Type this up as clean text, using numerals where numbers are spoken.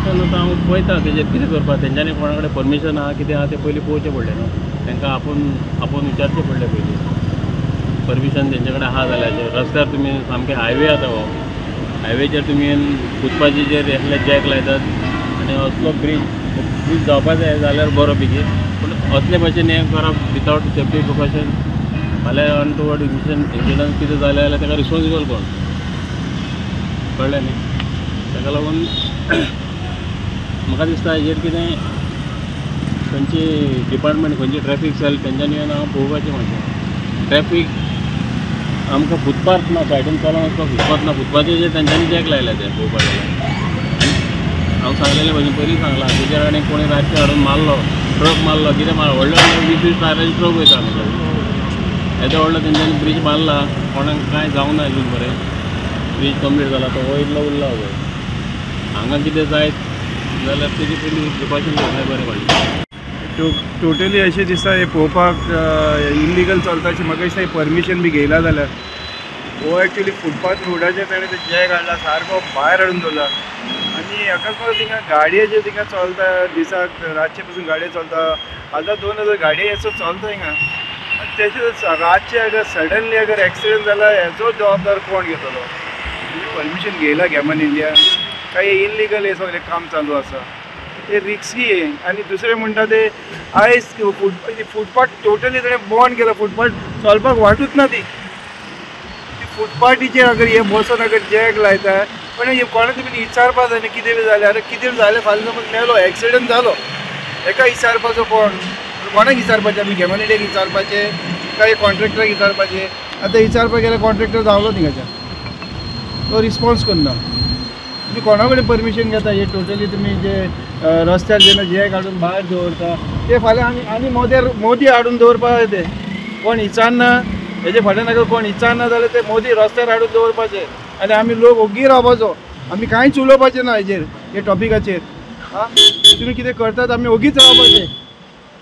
तेन्ना हांव पळयता तेजेर कितें करपाक तेंच्यांनी कोणा कडेन परमिशन आहा कितें आहा तें पयलीं पळोवचें पडलें न्हू तांकां आपूण विचारचें पडलें पयलीं परमिशन तेंचे कडेन आहा जाल्यार रस्त्यार तुमी सामकें हायवे आसा हो हायवेचेर तुमी फुटपाथीचेर एकले जॅक लायतात आनी असलो ब्रीज जावपा जाय जाल्यार बरो बेगीन पूण असले भशेन हें करप विथावट सेफ्टी प्रिकॉशन फाल्यां अनटुवर्ड इन्सिडंट कितें जालें जाल्यार ताका रिस्पॉन्सिबल कोण कळ्ळें न्ही ताका लागून म्हाका दिसता हेजेर कितें खंयची डिपार्टमेंट खंयची ट्रॅफीक सेल तेंच्यांनी येवन हांव पळोवपाचें मातशें ट्रॅफीक आमकां फुटपाथ ना सायडीन चलोंक वचपाक फुटपाथ ना फुटपाथीचेर तेंच्यांनी जॅक लायल्या ते पळोवपाक गेल्यार हांव सांगलेलें भशेन पयलीं सांगलां तेजेर आनी कोणी रातचे हाडून मारलो ट्रक मारलो कितें मारलो व्हडले 20-20 टायराचे ट्रक वयता आमकां येदो व्हडलो तेंच्यांनी ब्रीज मारला कोणाक कांय जावं ना अजून बरें ब्रीज कंप्लीट जाला तो वयरलो उरला पळय हांगा कितें जायत जाल्यार तेजी पयलीं प्रिकॉशन घेवपाक बरें पडलें टोटली अशें दिसता हे पळोवपाक इल्लिगल चलता अशें म्हाका दिसता परमिशन बी घेयला जाल्यार हो एक्चुली फुटपाथ रोडाचेर ताणें ते जॅक हाडला सारको भायर हाडून दवरला आनी अकस्मात थिंगा गाडये जे थिंगा चलता दिसाक रातचे पसून गाडयो चलता 1000-2000 गाडये असो चलता हिंगा आनी तेचे रातचे अगर सडनली अगर एक्सिडेंट जाला हेचो जबाबदार कोण घेतलो परमिशन घेयला गॅमन इंडिया काय इल्लिगल हे सगळें काम चालू आसा ते रिस्की आनी दुसरें म्हणटा ते आयज फुटपाथ टोटली ताणें बंद केला फुटपाथ चलपाक वाटूच ना ती फुटपाथीचेर अगर हे बसून अगर जॅक लायता पण हे कोणा तुमी विचारपा जाय कितें बी जालें आरे कितें जालें फाल्यां समज मेलो एक्सिडेंट जालो हेका विचारपाचो कोणाक विचारपाचें आमी गॅमन इंडियाक विचारपाचें काय कॉन्ट्रॅक्टराक विचारपाचें आतां विचारपाक गेल्यार कॉन्ट्रॅक्टर जावलो थिंगाच्यान तो रिस्पॉन्स करना तुमी कोणा कडेन परमिशन घेता हे टोटली तुमी जे रस्त्यार जेन्ना जॅक हाडून भायर दवरता ते फाल्यां आनी मोदी हाडून दवरपा जाय ते कोण विचारना हेजे फाटल्यान अगर कोण विचारना जाल्यार ते मोदी रस्त्यार हाडून दवरपाचे आनी आमी लोक ओग्गी रावपाचो आमी कांयच उलोवपाचें ना हेजेर हे टॉपिकाचेर तुमी कितें करतात आमी ओगीच रावपाचें